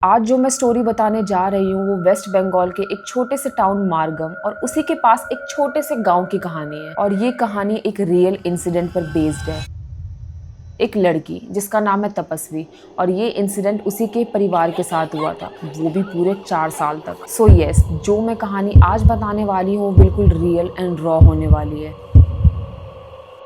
आज जो मैं स्टोरी बताने जा रही हूँ वो वेस्ट बंगाल के एक छोटे से टाउन मारगम और उसी के पास एक छोटे से गांव की कहानी है। और ये कहानी एक रियल इंसिडेंट पर बेस्ड है। एक लड़की जिसका नाम है तपस्वी, और ये इंसिडेंट उसी के परिवार के साथ हुआ था, वो भी पूरे 4 साल तक। सो यस, जो मैं कहानी आज बताने वाली हूँ बिल्कुल रियल एंड रॉ होने वाली है।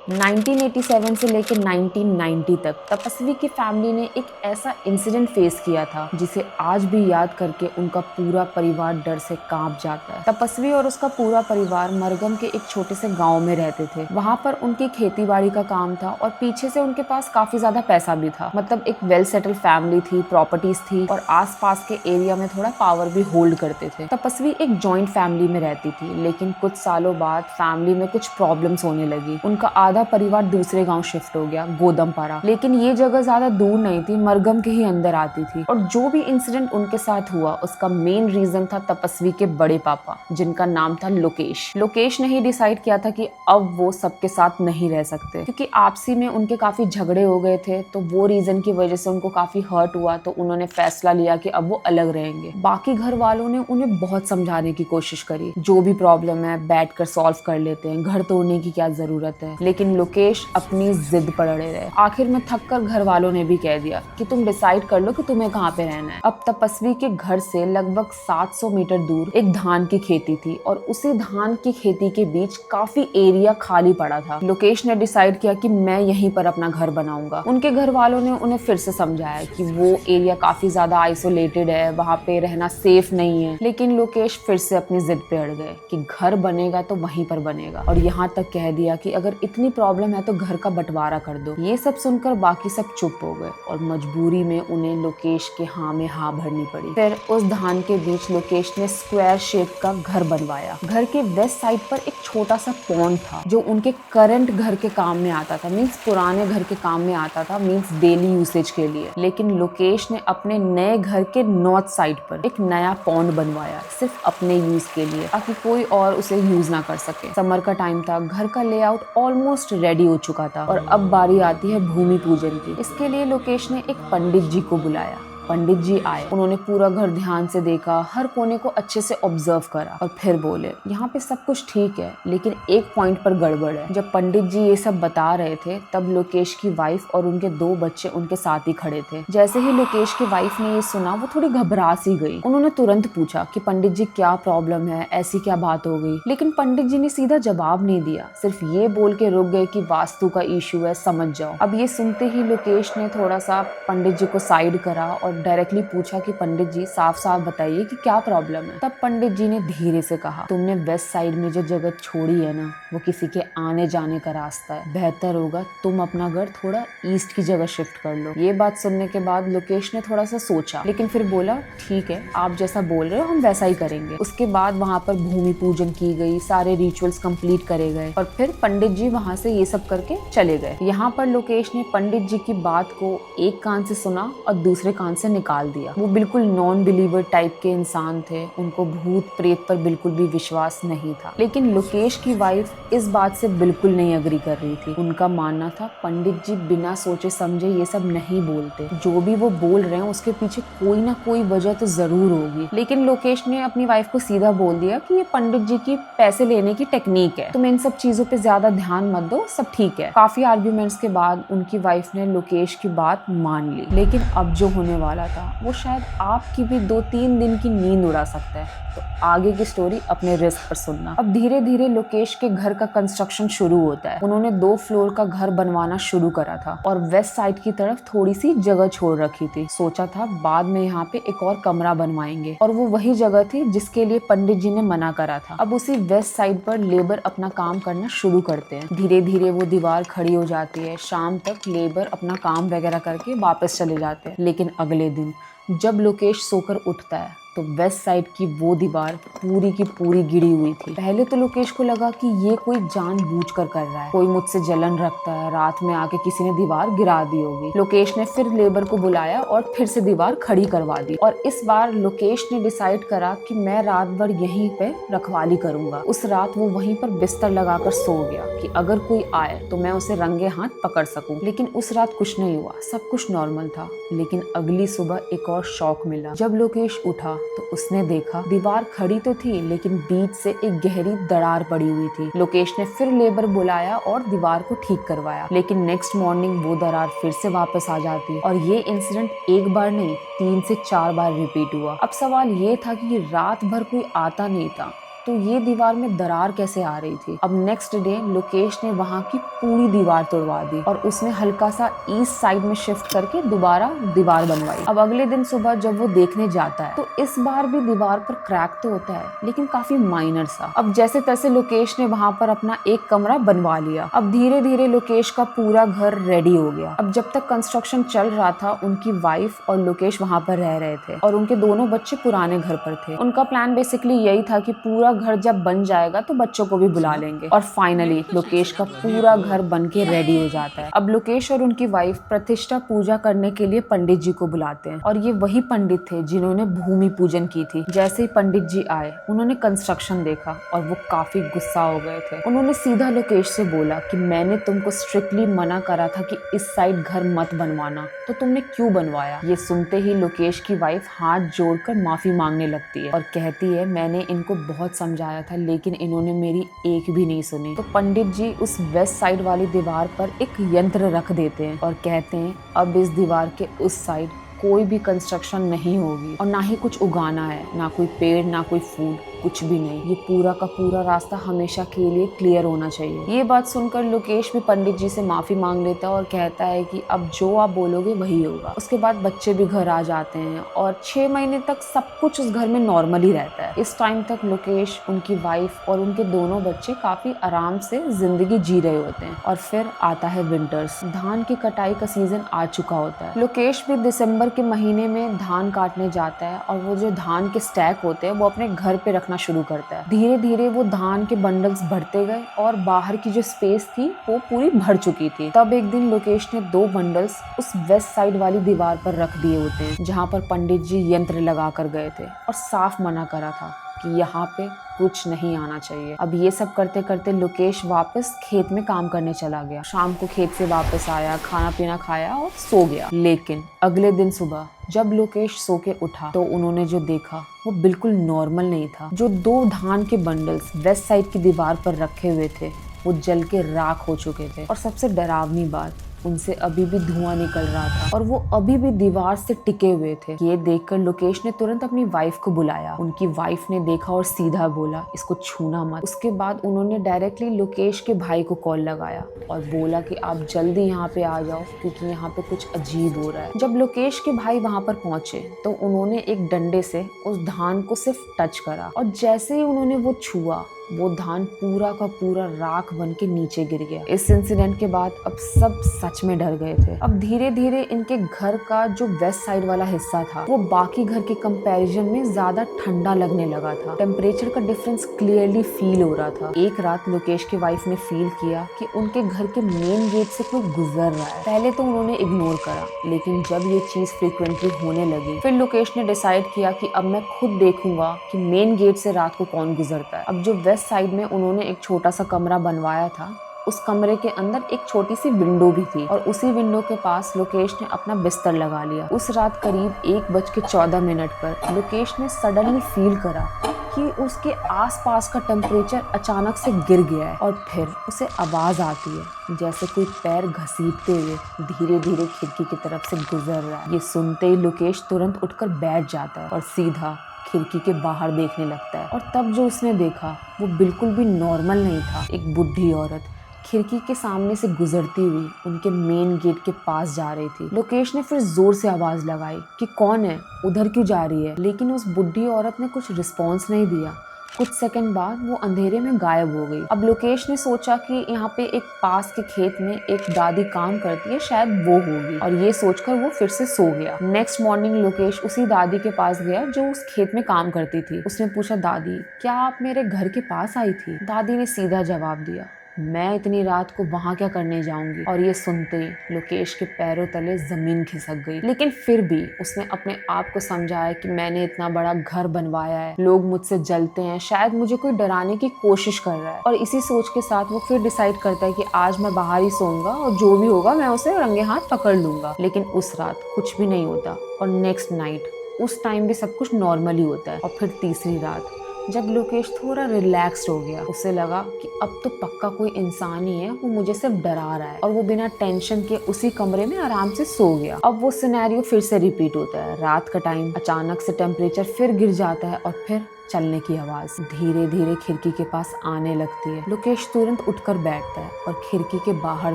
1987 से लेकर 1990 तक तपस्वी की फैमिली ने एक ऐसा इंसिडेंट फेस किया था जिसे आज भी याद करके उनका पूरा परिवार डर से कांप जाता है। तपस्वी और उसका पूरा परिवार मरगम के एक छोटे से गांव में रहते थे। वहां पर उनकी खेतीबाड़ी का काम था और पीछे से उनके पास काफी ज्यादा पैसा भी था। मतलब एक वेल सेटल फैमिली थी, प्रॉपर्टीज थी और आसपास के एरिया में थोड़ा पावर भी होल्ड करते थे। तपस्वी एक जॉइंट फैमिली में रहती थी, लेकिन कुछ सालों बाद फैमिली में कुछ प्रॉब्लम्स होने लगी। उनका आधा परिवार दूसरे गांव शिफ्ट हो गया, गोदमपारा। लेकिन ये जगह ज्यादा दूर नहीं थी, मरगम के ही अंदर आती थी। और जो भी इंसिडेंट उनके साथ हुआ उसका मेन रीजन था तपस्वी के बड़े पापा, जिनका नाम था लोकेश। लोकेश ने ही डिसाइड किया था कि अब वो सबके साथ नहीं रह सकते, क्योंकि आपसी में उनके काफी झगड़े हो गए थे। तो वो रीजन की वजह से उनको काफी हर्ट हुआ, तो उन्होंने फैसला लिया कि अब वो अलग रहेंगे। बाकी घर वालों ने उन्हें बहुत समझाने की कोशिश करी, जो भी प्रॉब्लम है बैठकर सॉल्व कर लेते हैं, घर तोड़ने की क्या जरूरत है। लेकिन लोकेश अपनी जिद पर अड़े रहे। आखिर में थककर घर वालों ने भी कह दिया कि तुम डिसाइड कर लो कि तुम्हें कहाँ पे रहना है। अब तपस्वी के घर से लगभग 700 मीटर दूर एक धान की खेती थी और उसी धान की खेती के बीच काफी एरिया खाली पड़ा था। लोकेश ने डिसाइड किया कि मैं यहीं पर अपना घर बनाऊंगा। उनके घर वालों ने उन्हें फिर से समझाया कि वो एरिया काफी ज्यादा आइसोलेटेड है, वहाँ पे रहना सेफ नहीं है। लेकिन लोकेश फिर से अपनी जिद पे अड़ गए कि घर बनेगा तो वहीं पर बनेगा, और यहाँ तक कह दिया कि अगर इतनी प्रॉब्लम है तो घर का बंटवारा कर दो। ये सब सुनकर बाकी सब चुप हो गए और मजबूरी में उन्हें लोकेश के हाँ में हाँ भरनी पड़ी। फिर उस धान के बीच लोकेश ने स्क्वायर शेप का घर बनवाया। घर के वेस्ट साइड पर एक छोटा सा पॉन्ड था जो उनके करंट घर के काम में आता था, मीन्स पुराने घर के काम में आता था, मीन्स डेली यूसेज के लिए। लेकिन लोकेश ने अपने नए घर के नॉर्थ साइड पर एक नया पॉन्ड बनवाया, सिर्फ अपने यूज के लिए, ताकि कोई और उसे यूज ना कर सके। समर का टाइम था, घर का लेआउट ऑलमोस्ट रेडी हो चुका था और अब बारी आती है भूमि पूजन की। इसके लिए लोकेश ने एक पंडित जी को बुलाया। पंडित जी आए, उन्होंने पूरा घर ध्यान से देखा, हर कोने को अच्छे से ऑब्जर्व करा और फिर बोले यहाँ पे सब कुछ ठीक है, लेकिन एक पॉइंट पर गड़बड़ है। जब पंडित जी ये सब बता रहे थे तब लोकेश की वाइफ और उनके 2 बच्चे उनके साथ ही खड़े थे। जैसे ही लोकेश की वाइफ ने ये सुना वो थोड़ी घबरा सी गई। उन्होंने तुरंत पूछा कि पंडित जी क्या प्रॉब्लम है, ऐसी क्या बात हो गई। लेकिन पंडित जी ने सीधा जवाब नहीं दिया, सिर्फ ये बोल के रुक गए कि वास्तु का इशू है, समझ जाओ। अब ये सुनते ही लोकेश ने थोड़ा सा पंडित जी को साइड करा और डायरेक्टली पूछा कि पंडित जी साफ साफ बताइए कि क्या प्रॉब्लम है। तब पंडित जी ने धीरे से कहा, तुमने वेस्ट साइड में जो जगह छोड़ी है ना, वो किसी के आने जाने का रास्ता है, बेहतर होगा तुम अपना घर थोड़ा ईस्ट की जगह शिफ्ट कर लो। ये बात सुनने के बाद लोकेश ने थोड़ा सा सोचा, लेकिन फिर बोला ठीक है, आप जैसा बोल रहे हो हम वैसा ही करेंगे। उसके बाद वहाँ पर भूमि पूजन की गई, सारे रिचुअल्स कंप्लीट करे गए और फिर पंडित जी वहाँ से ये सब करके चले गए। यहाँ पर लोकेश ने पंडित जी की बात को एक कान से सुना और दूसरे कान से निकाल दिया। वो बिल्कुल नॉन बिलीवर टाइप के इंसान थे, उनको भूत प्रेत पर बिल्कुल भी विश्वास नहीं था। लेकिन लोकेश की वाइफ इस बात से बिल्कुल नहीं अग्री कर रही थी। उनका मानना था पंडित जी बिना सोचे समझे ये सब नहीं बोलते, जो भी वो बोल रहे हैं उसके पीछे कोई ना कोई वजह तो जरूर होगी। लेकिन लोकेश ने अपनी वाइफ को सीधा बोल दिया कि ये पंडित जी की पैसे लेने की टेक्निक है, तुम इन सब चीजों पे ज्यादा ध्यान मत दो, सब ठीक है। काफी आर्ग्यूमेंट्स के बाद उनकी वाइफ ने लोकेश की बात मान ली। लेकिन अब जो होने वाला था वो शायद आपकी भी 2-3 दिन की नींद उड़ा सकता है। तो आगे की स्टोरी अपने रिस्क पर सुनना। अब धीरे धीरे लोकेश के घर का कंस्ट्रक्शन शुरू होता है। उन्होंने 2 फ्लोर का घर बनवाना शुरू करा था और वेस्ट साइड की तरफ थोड़ी सी जगह छोड़ रखी थी। सोचा था बाद में यहाँ पे एक और कमरा बनवाएंगे, और वो वही जगह थी जिसके लिए पंडित जी ने मना करा था। अब उसी वेस्ट साइड पर लेबर अपना काम करना शुरू करते हैं। धीरे धीरे वो दीवार खड़ी हो जाती है, शाम तक लेबर अपना काम वगैरह करके वापस चले जाते हैं। लेकिन अगले दिन जब लोकेश सोकर उठता है तो वेस्ट साइड की वो दीवार पूरी की पूरी गिरी हुई थी। पहले तो लोकेश को लगा कि ये कोई जानबूझकर कर रहा है, कोई मुझसे जलन रखता है, रात में आके किसी ने दीवार गिरा दी होगी। लोकेश ने फिर लेबर को बुलाया और फिर से दीवार खड़ी करवा दी। और इस बार लोकेश ने डिसाइड करा कि मैं रात भर यहीं पे रखवाली करूंगा। उस रात वो वहीं पर बिस्तर लगाकर सो गया कि अगर कोई आए तो मैं उसे रंगे हाथ पकड़ सकूं। लेकिन उस रात कुछ नहीं हुआ, सब कुछ नॉर्मल था। लेकिन अगली सुबह एक और शॉक मिला। जब लोकेश उठा तो उसने देखा दीवार खड़ी तो थी लेकिन बीच से एक गहरी दरार पड़ी हुई थी। लोकेश ने फिर लेबर बुलाया और दीवार को ठीक करवाया। लेकिन नेक्स्ट मॉर्निंग वो दरार फिर से वापस आ जाती और ये इंसिडेंट एक बार नहीं 3 से 4 बार रिपीट हुआ। अब सवाल ये था कि रात भर कोई आता नहीं था तो ये दीवार में दरार कैसे आ रही थी। अब नेक्स्ट डे लोकेश ने वहां की पूरी दीवार तोड़वा दी और उसने हल्का सा ईस्ट साइड में शिफ्ट करके दोबारा दीवार बनवाई। अब अगले दिन सुबह जब वो देखने जाता है तो इस बार भी दीवार पर क्रैक तो होता है लेकिन काफी माइनर सा। अब जैसे तैसे लोकेश ने वहां पर अपना एक कमरा बनवा लिया। अब धीरे धीरे लोकेश का पूरा घर रेडी हो गया। अब जब तक कंस्ट्रक्शन चल रहा था उनकी वाइफ और लोकेश वहां पर रह रहे थे और उनके दोनों बच्चे पुराने घर पर थे। उनका प्लान बेसिकली यही था कि पूरा घर जब बन जाएगा तो बच्चों को भी बुला लेंगे। और फाइनली लोकेश का पूरा घर बन के रेडी हो जाता है। अब लोकेश और उनकी वाइफ प्रतिष्ठा पूजा करने के लिए पंडित जी को बुलाते हैं और ये वही पंडित थे जिन्होंने भूमि पूजन की थी। जैसे ही पंडित जी आए उन्होंने कंस्ट्रक्शन देखा और वो काफी गुस्सा हो गए थे। उन्होंने सीधा लोकेश से बोला कि मैंने तुमको स्ट्रिक्टली मना करा था कि इस साइड घर मत बनवाना, तो तुमने क्यों बनवाया। ये सुनते ही लोकेश की वाइफ हाथ जोड़कर माफी मांगने लगती है और कहती है मैंने इनको बहुत समझाया था लेकिन इन्होंने मेरी एक भी नहीं सुनी। तो पंडित जी उस वेस्ट साइड वाली दीवार पर एक यंत्र रख देते हैं और कहते हैं अब इस दीवार के उस साइड कोई भी कंस्ट्रक्शन नहीं होगी और ना ही कुछ उगाना है, ना कोई पेड़ ना कोई फूल, कुछ भी नहीं। ये पूरा का पूरा रास्ता हमेशा के लिए क्लियर होना चाहिए। ये बात सुनकर लोकेश भी पंडित जी से माफी मांग लेता है और कहता है कि अब जो आप बोलोगे वही होगा। उसके बाद बच्चे भी घर आ जाते हैं और 6 महीने तक सब कुछ उस घर में नॉर्मल ही रहता है। इस टाइम तक लोकेश, उनकी वाइफ और उनके दोनों बच्चे काफी आराम से जिंदगी जी रहे होते हैं। और फिर आता है विंटर्स। धान की कटाई का सीजन आ चुका होता है। लोकेश भी दिसंबर के महीने में धान काटने जाता है और वो जो धान के स्टैक होते हैं वो अपने घर पे रखना शुरू करता है। धीरे धीरे वो धान के बंडल्स बढ़ते गए और बाहर की जो स्पेस थी वो पूरी भर चुकी थी। तब एक दिन लोकेश ने 2 बंडल्स उस वेस्ट साइड वाली दीवार पर रख दिए होते हैं जहाँ पर पंडित जी यंत्र लगा कर गए थे और साफ मना करा था कि यहाँ पे कुछ नहीं आना चाहिए। अब ये सब करते करते लोकेश वापस खेत में काम करने चला गया। शाम को खेत से वापस आया, खाना पीना खाया और सो गया। लेकिन अगले दिन सुबह जब लोकेश सो के उठा तो उन्होंने जो देखा वो बिल्कुल नॉर्मल नहीं था। जो 2 धान के बंडल्स वेस्ट साइड की दीवार पर रखे हुए थे वो जल के राख हो चुके थे और सबसे डरावनी बात, उनसे अभी भी धुआं निकल रहा था और वो अभी भी दीवार से टिके हुए थे। ये देखकर लोकेश ने तुरंत अपनी वाइफ को बुलाया। उनकी वाइफ ने देखा और सीधा बोला इसको छूना मत। उसके बाद उन्होंने डायरेक्टली लोकेश के भाई को कॉल लगाया और बोला कि आप जल्दी यहाँ पे आ जाओ क्योंकि यहाँ पे कुछ अजीब हो रहा है। जब लोकेश के भाई वहाँ पर पहुंचे तो उन्होंने एक डंडे से उस धान को सिर्फ टच करा और जैसे ही उन्होंने वो छुआ वो धान पूरा का पूरा राख बन के नीचे गिर गया। इस इंसिडेंट के बाद अब सब सच में डर गए थे। अब धीरे धीरे इनके घर का जो वेस्ट साइड वाला हिस्सा था वो बाकी घर के कंपैरिजन में ज्यादा ठंडा लगने लगा था। टेम्परेचर का डिफरेंस क्लियरली फील हो रहा था। एक रात लोकेश की वाइफ ने फील किया कि उनके घर के मेन गेट से कोई गुजर रहा है। पहले तो उन्होंने इग्नोर करा लेकिन जब ये चीज फ्रिक्वेंटली होने लगी फिर लोकेश ने डिसाइड किया कि अब मैं खुद देखूंगा कि मेन गेट से रात को कौन गुजरता है। अब जो वेस्ट साइड में उन्होंने एक छोटा सा कमरा बनवाया था उस कमरे के अंदर एक छोटी सी विंडो भी थी और उसी विंडो के पास लोकेश ने अपना बिस्तर लगा लिया। उस रात करीब 1:14 पर लोकेश ने सडनली फील करा कि उसके आसपास का टेम्परेचर अचानक से गिर गया है और फिर उसे आवाज आती है जैसे कोई पैर घसीटते हुए धीरे धीरे खिड़की की तरफ से गुजर रहा है। ये सुनते ही लोकेश तुरंत उठकर बैठ जाता है और सीधा खिड़की के बाहर देखने लगता है और तब जो उसने देखा वो बिल्कुल भी नॉर्मल नहीं था। एक बुढ़ी औरत खिड़की के सामने से गुजरती हुई उनके मेन गेट के पास जा रही थी। लोकेश ने फिर जोर से आवाज लगाई कि कौन है, उधर क्यों जा रही है, लेकिन उस बुढ़ी औरत ने कुछ रिस्पॉन्स नहीं दिया। कुछ सेकंड बाद वो अंधेरे में गायब हो गई। अब लोकेश ने सोचा कि यहाँ पे एक पास के खेत में एक दादी काम करती है, शायद वो होगी, और ये सोचकर वो फिर से सो गया। नेक्स्ट मॉर्निंग लोकेश उसी दादी के पास गया जो उस खेत में काम करती थी। उसने पूछा, दादी क्या आप मेरे घर के पास आई थी? दादी ने सीधा जवाब दिया, मैं इतनी रात को वहां क्या करने जाऊंगी। और ये सुनते ही लोकेश के पैरों तले जमीन खिसक गई, लेकिन फिर भी उसने अपने आप को समझाया कि मैंने इतना बड़ा घर बनवाया है, लोग मुझसे जलते हैं, शायद मुझे कोई डराने की कोशिश कर रहा है। और इसी सोच के साथ वो फिर डिसाइड करता है कि आज मैं बाहर ही सोऊंगा और जो भी होगा मैं उसे रंगे हाथ पकड़ लूंगा। लेकिन उस रात कुछ भी नहीं होता और नेक्स्ट नाइट उस टाइम भी सब कुछ नॉर्मल ही होता है। और फिर तीसरी रात जब लोकेश थोड़ा रिलैक्स्ड हो गया, उसे लगा कि अब तो पक्का कोई इंसान ही है, वो मुझे सिर्फ डरा रहा है, और वो बिना टेंशन के उसी कमरे में आराम से सो गया। अब वो सिनेरियो फिर से रिपीट होता है। रात का टाइम, अचानक से टेम्परेचर फिर गिर जाता है और फिर चलने की आवाज धीरे धीरे खिड़की के पास आने लगती है। लोकेश तुरंत उठकर बैठता है और खिड़की के बाहर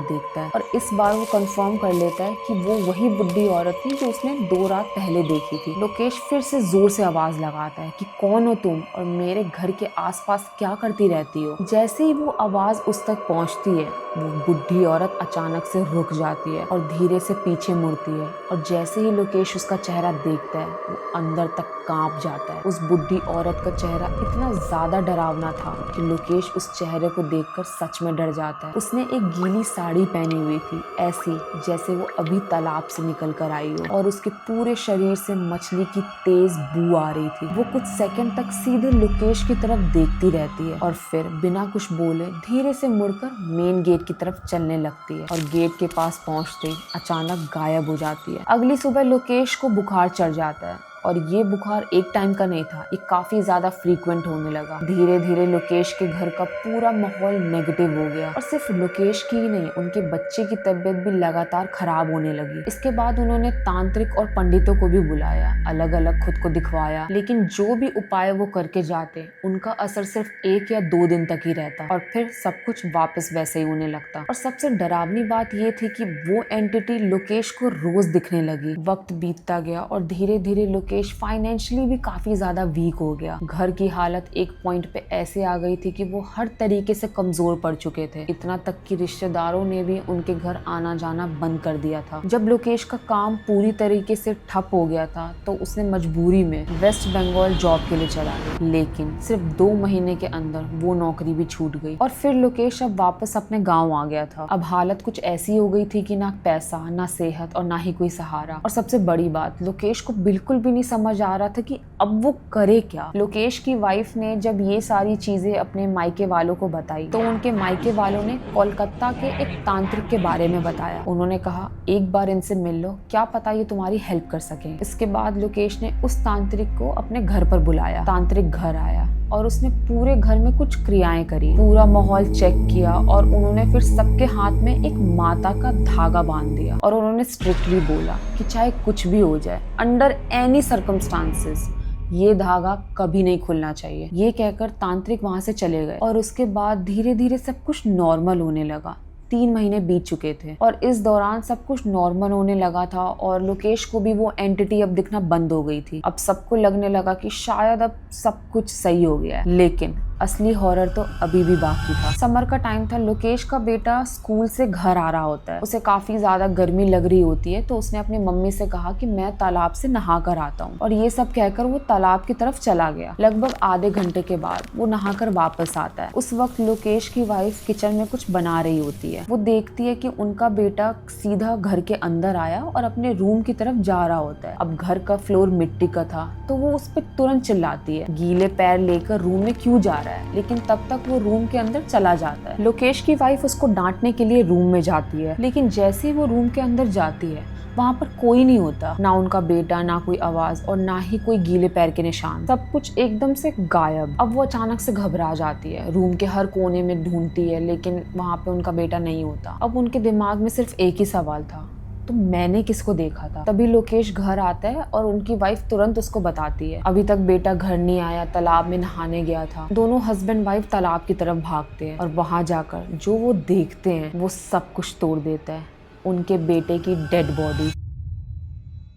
देखता है, और इस बार वो कंफर्म कर लेता है कि वो वही बुढ़ी औरत थी जो उसने 2 रात पहले देखी थी। लोकेश फिर से जोर से आवाज लगाता है कि कौन हो तुम और मेरे घर के आसपास क्या करती रहती हो। जैसे ही वो आवाज उस तक पहुंचती है, वो बुढ़ी औरत अचानक से रुक जाती है और धीरे से पीछे मुड़ती है, और जैसे ही लोकेश उसका चेहरा देखता है, वो अंदर तक कांप जाता है। उस बुढ़ी औरत का चेहरा इतना ज्यादा डरावना था कि लोकेश उस चेहरे को देखकर सच में डर जाता है। उसने एक गीली साड़ी पहनी हुई थी, ऐसी जैसे वो अभी तालाब से निकल कर आई हो, और उसके पूरे शरीर से मछली की तेज बू आ रही थी। वो कुछ सेकंड तक सीधे लोकेश की तरफ देखती रहती है और फिर बिना कुछ बोले धीरे से मुड़कर मेन गेट की तरफ चलने लगती है, और गेट के पास पहुंचते ही अचानक गायब हो जाती है। अगली सुबह लोकेश को बुखार चढ़ जाता है, और ये बुखार एक टाइम का नहीं था, ये काफी ज्यादा फ्रीक्वेंट होने लगा। धीरे धीरे लोकेश के घर का पूरा माहौल नेगेटिव हो गया, और सिर्फ लोकेश की ही नहीं, उनके बच्चे की तबीयत भी लगातार खराब होने लगी। इसके बाद उन्होंने तांत्रिक और पंडितों को भी बुलाया, अलग अलग खुद को दिखवाया, लेकिन जो भी उपाय वो करके जाते, उनका असर सिर्फ 1 या 2 दिन तक ही रहता, और फिर सब कुछ वापस वैसे ही होने लगता। और सबसे डरावनी बात ये थी कि वो एंटिटी लोकेश को रोज दिखने लगी। वक्त बीतता गया और धीरे धीरे लोकेश फाइनेंशियली भी काफी ज्यादा वीक हो गया। घर की हालत एक पॉइंट पे ऐसे आ गई थी कि वो हर तरीके से कमजोर पड़ चुके थे, इतना तक कि रिश्तेदारों ने भी उनके घर आना जाना बंद कर दिया था। जब लोकेश का काम पूरी तरीके से ठप हो गया था, तो उसने मजबूरी में वेस्ट बंगाल जॉब के लिए चला गया, लेकिन सिर्फ 2 महीने के अंदर वो नौकरी भी छूट गई, और फिर लोकेश अब वापस अपने गाँव आ गया था। अब हालत कुछ ऐसी हो गई थी कि ना पैसा, ना सेहत और ना ही कोई सहारा। और सबसे बड़ी बात, लोकेश को बिल्कुल भी समझ आ रहा था कि अब वो करे क्या। लोकेश की वाइफ ने जब ये सारी चीजें अपने मायके वालों को बताई, तो उनके मायके वालों ने कोलकाता के एक तांत्रिक के बारे में बताया। उन्होंने कहा, एक बार इनसे मिल लो, क्या पता ये तुम्हारी हेल्प कर सके। इसके बाद लोकेश ने उस तांत्रिक को अपने घर पर बुलाया। तांत्रिक घर आया और उसने पूरे घर में कुछ क्रियाएं करी, पूरा माहौल चेक किया, और उन्होंने फिर सबके हाथ में एक माता का धागा बांध दिया, और उन्होंने स्ट्रिक्टली बोला कि चाहे कुछ भी हो जाए, अंडर एनी सर्कमस्टांसेस, ये धागा कभी नहीं खुलना चाहिए। ये कहकर तांत्रिक वहां से चले गए, और उसके बाद धीरे धीरे सब कुछ नॉर्मल होने लगा। 3 महीने बीत चुके थे, और इस दौरान सब कुछ नॉर्मल होने लगा था, और लोकेश को भी वो एंटिटी अब दिखना बंद हो गई थी। अब सबको लगने लगा कि शायद अब सब कुछ सही हो गया है, लेकिन असली हॉरर तो अभी भी बाकी था। समर का टाइम था, लोकेश का बेटा स्कूल से घर आ रहा होता है। उसे काफी ज्यादा गर्मी लग रही होती है, तो उसने अपनी मम्मी से कहा कि मैं तालाब से नहा कर आता हूँ, और ये सब कहकर वो तालाब की तरफ चला गया। लगभग आधे घंटे के बाद वो नहाकर वापस आता है। उस वक्त लोकेश की वाइफ किचन में कुछ बना रही होती है। वो देखती है कि उनका बेटा सीधा घर के अंदर आया और अपने रूम की तरफ जा रहा होता है। अब घर का फ्लोर मिट्टी का था, तो वो उस पर तुरंत चिल्लाती है, गीले पैर लेकर रूम में क्यों जा रहा है। लेकिन तब तक वो रूम के अंदर चला जाता है। लोकेश की वाइफ उसको डांटने के लिए रूम में जाती है, लेकिन जैसे ही वो रूम के अंदर जाती है, वहाँ पर कोई नहीं होता, ना उनका बेटा, ना कोई आवाज, और ना ही कोई गीले पैर के निशान। सब कुछ एकदम से गायब। अब वो अचानक से घबरा जाती है, रूम के हर कोने में ढूंढती है, लेकिन वहाँ पे उनका बेटा नहीं होता। अब उनके दिमाग में सिर्फ एक ही सवाल था, तो मैंने किसको देखा था। तभी लोकेश घर आता है और उनकी वाइफ तुरंत उसको बताती है, अभी तक बेटा घर नहीं आया, तालाब में नहाने गया था। दोनों हस्बैंड वाइफ तालाब की तरफ भागते हैं, और वहां जाकर जो वो देखते हैं वो सब कुछ तोड़ देता है। उनके बेटे की डेड बॉडी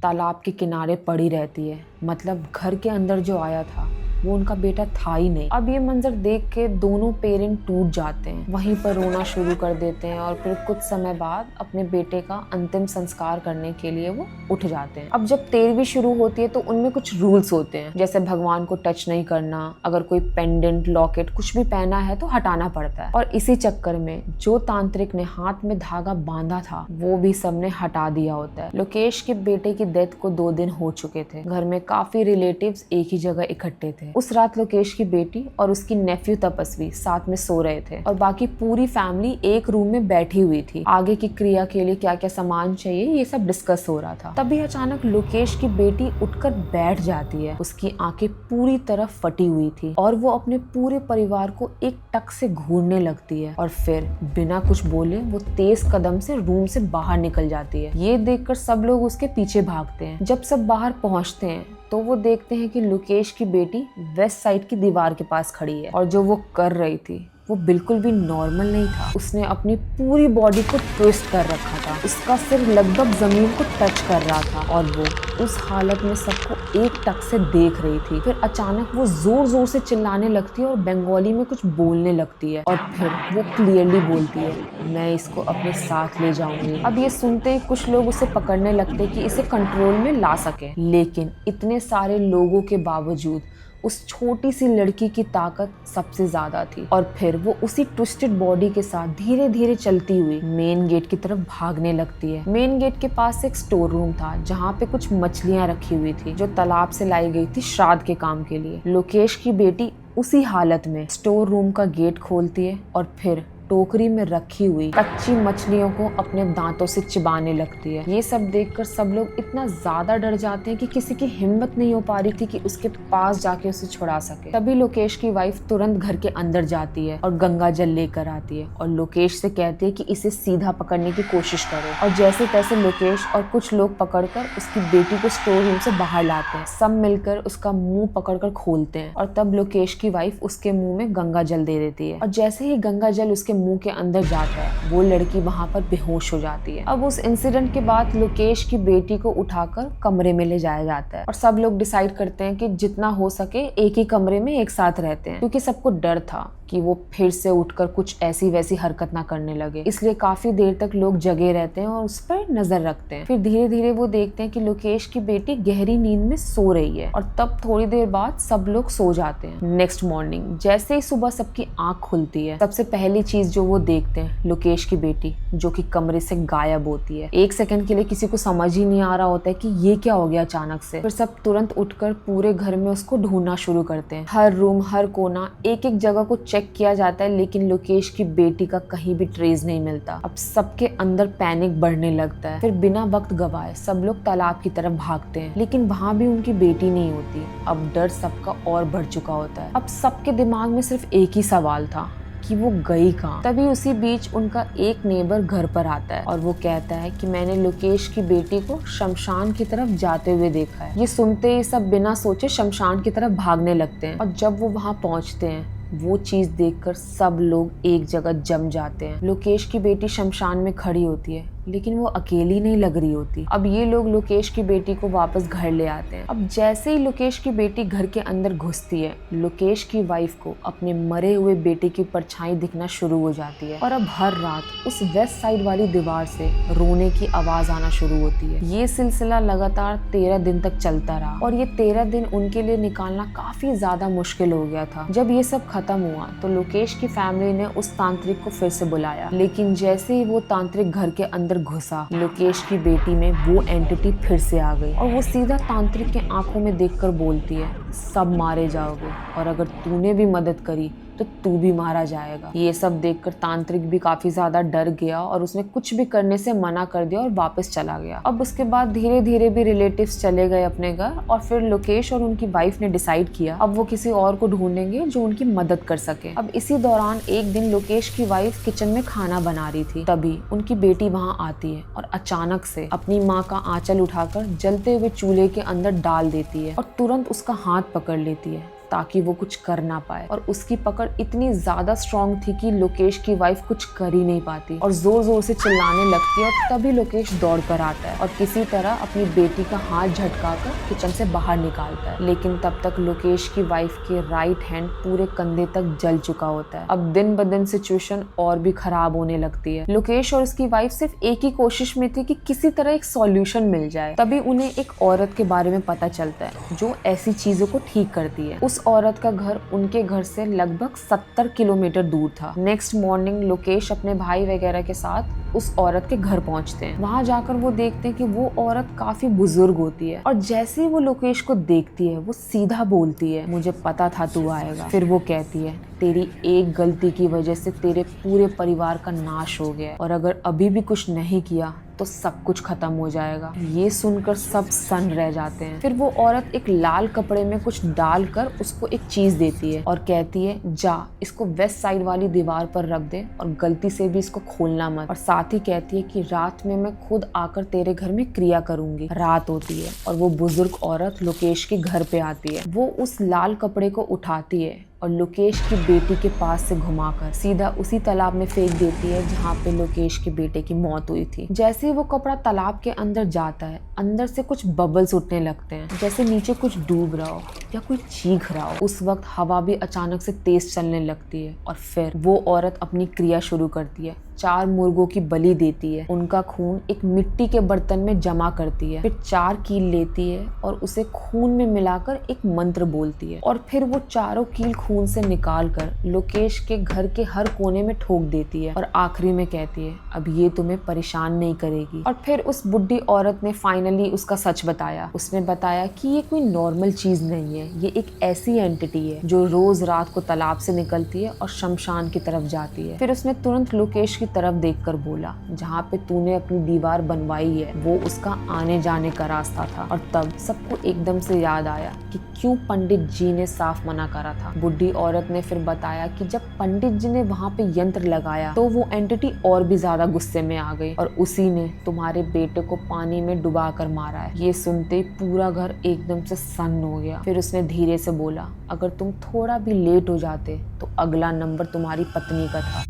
तालाब के किनारे पड़ी रहती है। मतलब घर के अंदर जो आया था वो उनका बेटा था ही नहीं। अब ये मंजर देख के दोनों पेरेंट टूट जाते हैं, वहीं पर रोना शुरू कर देते हैं और फिर कुछ समय बाद अपने बेटे का अंतिम संस्कार करने के लिए वो उठ जाते हैं। अब जब 13वीं शुरू होती है तो उनमें कुछ रूल्स होते हैं, जैसे भगवान को टच नहीं करना, अगर कोई पेंडेंट लॉकेट कुछ भी पहना है तो हटाना पड़ता है। और इसी चक्कर में जो तांत्रिक ने हाथ में धागा बांधा था वो भी सबने हटा दिया होता है। लोकेश के बेटे की डेथ को 2 दिन हो चुके थे। घर में काफी रिलेटिव्स एक ही जगह इकट्ठे थे। उस रात लोकेश की बेटी और उसकी नेफ्यू तपस्वी साथ में सो रहे थे और बाकी पूरी फैमिली एक रूम में बैठी हुई थी। आगे की क्रिया के लिए क्या क्या सामान चाहिए ये सब डिस्कस हो रहा था। तभी अचानक लोकेश की बेटी उठकर बैठ जाती है। उसकी आंखें पूरी तरह फटी हुई थी और वो अपने पूरे परिवार को एक टक से घूरने लगती है और फिर बिना कुछ बोले वो तेज कदम से रूम से बाहर निकल जाती है। ये देखकर सब लोग उसके पीछे भागते हैं। जब सब बाहर पहुंचते हैं तो वो देखते हैं कि लोकेश की बेटी वेस्ट साइड की दीवार के पास खड़ी है और जो वो कर रही थी वो बिल्कुल भी नॉर्मल नहीं था। उसने अपनी पूरी बॉडी को ट्विस्ट कर रखा था, उसका सिर लगभग जमीन को टच कर रहा था और वो उस हालत में सबको एक टक से देख रही थी। फिर अचानक वो जोर जोर से चिल्लाने लगती है और बंगाली में कुछ बोलने लगती है और फिर वो क्लियरली बोलती है, मैं इसको अपने साथ ले जाऊंगी। अब ये सुनते ही कुछ लोग उसे पकड़ने लगते कि इसे कंट्रोल में ला सके, लेकिन इतने सारे लोगों के बावजूद उस छोटी सी लड़की की ताकत सबसे ज्यादा थी और फिर वो उसी ट्विस्टेड बॉडी के साथ धीरे धीरे चलती हुई मेन गेट की तरफ भागने लगती है। मेन गेट के पास एक स्टोर रूम था जहाँ पे कुछ मछलियाँ रखी हुई थी जो तालाब से लाई गई थी श्राद्ध के काम के लिए। लोकेश की बेटी उसी हालत में स्टोर रूम का गेट खोलती है और फिर टोकरी में रखी हुई कच्ची मछलियों को अपने दांतों से चिबाने लगती है। ये सब देखकर सब लोग इतना ज्यादा डर जाते हैं कि किसी की हिम्मत नहीं हो पा रही थी कि उसके पास जाके उसे छुड़ा सके। तभी लोकेश की वाइफ तुरंत घर के अंदर जाती है और गंगा जल लेकर आती है और लोकेश से कहती है कि इसे सीधा पकड़ने की कोशिश करो। और जैसे तैसे लोकेश और कुछ लोग पकड़कर उसकी बेटी को स्टोर रूम से बाहर लाते हैं। सब मिलकर उसका मुंह पकड़कर खोलते हैं और तब लोकेश की वाइफ उसके मुंह में गंगा जल दे देती है और जैसे ही गंगा जल उसके मुंह के अंदर जाता है वो लड़की वहां पर बेहोश हो जाती है। अब उस इंसिडेंट के बाद लोकेश की बेटी को उठाकर कमरे में ले जाया जाता है और सब लोग डिसाइड करते हैं कि जितना हो सके एक ही कमरे में एक साथ रहते हैं, क्योंकि सबको डर था कि वो फिर से उठकर कुछ ऐसी वैसी हरकत ना करने लगे। इसलिए काफी देर तक लोग जगे रहते हैं और उस पर नजर रखते हैं। फिर धीरे धीरे वो देखते हैं कि लोकेश की बेटी गहरी नींद में सो रही है और तब थोड़ी देर बाद सब लोग सो जाते हैं। नेक्स्ट मॉर्निंग जैसे ही सुबह सबकी आंख खुलती है सबसे पहली चीज जो वो देखते हैं लोकेश की बेटी जो कि कमरे से गायब होती है। एक सेकंड के लिए किसी को समझ ही नहीं आ रहा होता है कि ये क्या हो गया अचानक से। फिर सब तुरंत उठकर पूरे घर में उसको ढूंढना शुरू करते हैं। हर रूम हर कोना एक एक जगह को चेक किया जाता है लेकिन लोकेश की बेटी का कहीं भी ट्रेस नहीं मिलता। अब सबके अंदर पैनिक बढ़ने लगता है। फिर बिना वक्त गवाए सब लोग तालाब की तरफ भागते हैं लेकिन वहां भी उनकी बेटी नहीं होती। अब डर सबका और बढ़ चुका होता है। अब सबके दिमाग में सिर्फ एक ही सवाल था कि वो गई कहाँ। तभी उसी बीच उनका एक नेबर घर पर आता है और वो कहता है कि मैंने लोकेश की बेटी को शमशान की तरफ जाते हुए देखा है। ये सुनते ही सब बिना सोचे शमशान की तरफ भागने लगते हैं और जब वो वहाँ पहुँचते हैं वो चीज देखकर सब लोग एक जगह जम जाते हैं। लोकेश की बेटी शमशान में खड़ी होती है लेकिन वो अकेली नहीं लग रही होती। अब ये लोग लोकेश की बेटी को वापस घर ले आते हैं। अब जैसे ही लोकेश की बेटी घर के अंदर घुसती है लोकेश की वाइफ को अपने मरे हुए बेटे की परछाई दिखना शुरू हो जाती है और अब हर रात उस वेस्ट साइड वाली दीवार से रोने की आवाज आना शुरू होती है। ये सिलसिला लगातार 13 दिन तक चलता रहा और ये 13 दिन उनके लिए निकालना काफी ज्यादा मुश्किल हो गया था। जब ये सब खत्म हुआ तो लोकेश की फैमिली ने उस तांत्रिक को फिर से बुलाया, लेकिन जैसे ही वो तांत्रिक घर के अंदर घुसा लोकेश की बेटी में वो एंटिटी फिर से आ गई और वो सीधा तांत्रिक के आंखों में देखकर बोलती है, सब मारे जाओगे और अगर तूने भी मदद करी तो तू भी मारा जाएगा। ये सब देखकर तांत्रिक भी काफी ज्यादा डर गया और उसने कुछ भी करने से मना कर दिया और वापस चला गया। अब उसके बाद धीरे धीरे भी रिलेटिव्स चले गए अपने घर और फिर लोकेश और उनकी वाइफ ने डिसाइड किया अब वो किसी और को ढूंढेंगे जो उनकी मदद कर सके। अब इसी दौरान एक दिन लोकेश की वाइफ किचन में खाना बना रही थी, तभी उनकी बेटी वहाँ आती है और अचानक से अपनी माँ का आंचल उठाकर जलते हुए चूल्हे के अंदर डाल देती है और तुरंत उसका हाथ पकड़ लेती है ताकि वो कुछ कर ना पाए। और उसकी पकड़ इतनी ज्यादा स्ट्रांग थी कि लोकेश की वाइफ कुछ कर ही नहीं पाती और जोर जोर से चिल्लाने लगती है। और तभी लोकेश दौड़ कर आता है और किसी तरह अपनी बेटी का हाथ झटकाकर किचन से बाहर निकालता है। लेकिन तब तक लोकेश की वाइफ के राइट हैंड पूरे कंधे तक जल चुका होता है। अब दिन ब दिन सिचुएशन और भी खराब होने लगती है। लोकेश और उसकी वाइफ सिर्फ एक ही कोशिश में थे कि किसी तरह एक सॉल्यूशन मिल जाए। तभी उन्हें एक औरत के बारे में पता चलता है जो ऐसी चीजों को ठीक करती है। उस औरत का घर उनके घर से लगभग 70 किलोमीटर दूर था। नेक्स्ट मॉर्निंग लोकेश अपने भाई वगैरह के साथ उस औरत के घर पहुंचते हैं। वहां जाकर वो देखते हैं कि वो औरत काफी बुजुर्ग होती है और जैसे ही वो लोकेश को देखती है वो सीधा बोलती है, मुझे पता था तू आएगा। फिर वो कहती है, तेरी एक गलती की वजह से तेरे पूरे परिवार का नाश हो गया और अगर अभी भी कुछ नहीं किया तो सब कुछ खत्म हो जाएगा। ये सुनकर सब सन्न रह जाते हैं। फिर वो औरत एक लाल कपड़े में कुछ डालकर उसको एक चीज देती है और कहती है, जा इसको वेस्ट साइड वाली दीवार पर रख दे और गलती से भी इसको खोलना मत। और साथ ही कहती है कि रात में मैं खुद आकर तेरे घर में क्रिया करूंगी। रात होती है और वो बुजुर्ग औरत लोकेश के घर पे आती है। वो उस लाल कपड़े को उठाती है और लोकेश की बेटी के पास से घुमाकर सीधा उसी तालाब में फेंक देती है जहाँ पे लोकेश के बेटे की मौत हुई थी। जैसे ही वो कपड़ा तालाब के अंदर जाता है, अंदर से कुछ बबल्स उठने लगते हैं, जैसे नीचे कुछ डूब रहा हो या कोई चीख रहा हो। उस वक्त हवा भी अचानक से तेज चलने लगती है और फिर वो औरत अपनी क्रिया शुरू करती है। 4 मुर्गों की बलि देती है, उनका खून एक मिट्टी के बर्तन में जमा करती है, फिर 4 कील लेती है और उसे खून में मिलाकर एक मंत्र बोलती है और फिर वो चारों कील खून से निकालकर लोकेश के घर के हर कोने में ठोक देती है और आखिरी में कहती है, अब ये तुम्हें परेशान नहीं करेगी। और फिर उस बुढ़ी औरत ने फाइनली उसका सच बताया। उसने बताया कि ये कोई नॉर्मल चीज नहीं है, ये एक ऐसी एंटिटी है जो रोज रात को तालाब से निकलती है और शमशान की तरफ जाती है। फिर उसने तुरंत लोकेश की तरफ देखकर बोला, जहाँ पे तूने अपनी दीवार बनवाई है वो उसका आने जाने का रास्ता था। और तब सबको एकदम से याद आया कि क्यों पंडित जी ने साफ मना करा था। बुढ़ी औरत ने फिर बताया कि जब पंडित जी ने वहाँ पे यंत्र लगाया तो वो एंटिटी और भी ज्यादा गुस्से में आ गई और उसी ने तुम्हारे बेटे को पानी में डुबा कर मारा है। ये सुनते ही पूरा घर एकदम से सन्न हो गया। फिर उसने धीरे से बोला, अगर तुम थोड़ा भी लेट हो जाते तो अगला नंबर तुम्हारी पत्नी का था,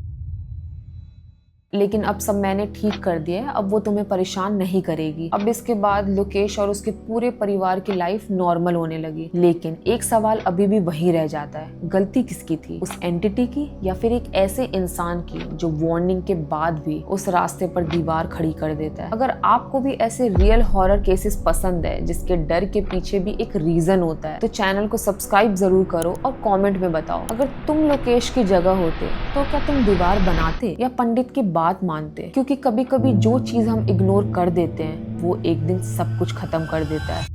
लेकिन अब सब मैंने ठीक कर दिया है, अब वो तुम्हें परेशान नहीं करेगी। अब इसके बाद लोकेश और उसके पूरे परिवार की लाइफ नॉर्मल होने लगी। लेकिन एक सवाल अभी भी वही रह जाता है, गलती किसकी थी, उस एंटिटी की या फिर एक ऐसे इंसान की जो वार्निंग के बाद भी उस रास्ते पर दीवार खड़ी कर देता है। अगर आपको भी ऐसे रियल हॉरर केसेस पसंद है जिसके डर के पीछे भी एक रीजन होता है तो चैनल को सब्सक्राइब जरूर करो और कॉमेंट में बताओ, अगर तुम लोकेश की जगह होते तो क्या तुम दीवार बनाते या पंडित की बात मानते। क्योंकि कभी कभी जो चीज हम इग्नोर कर देते हैं वो एक दिन सब कुछ खत्म कर देता है।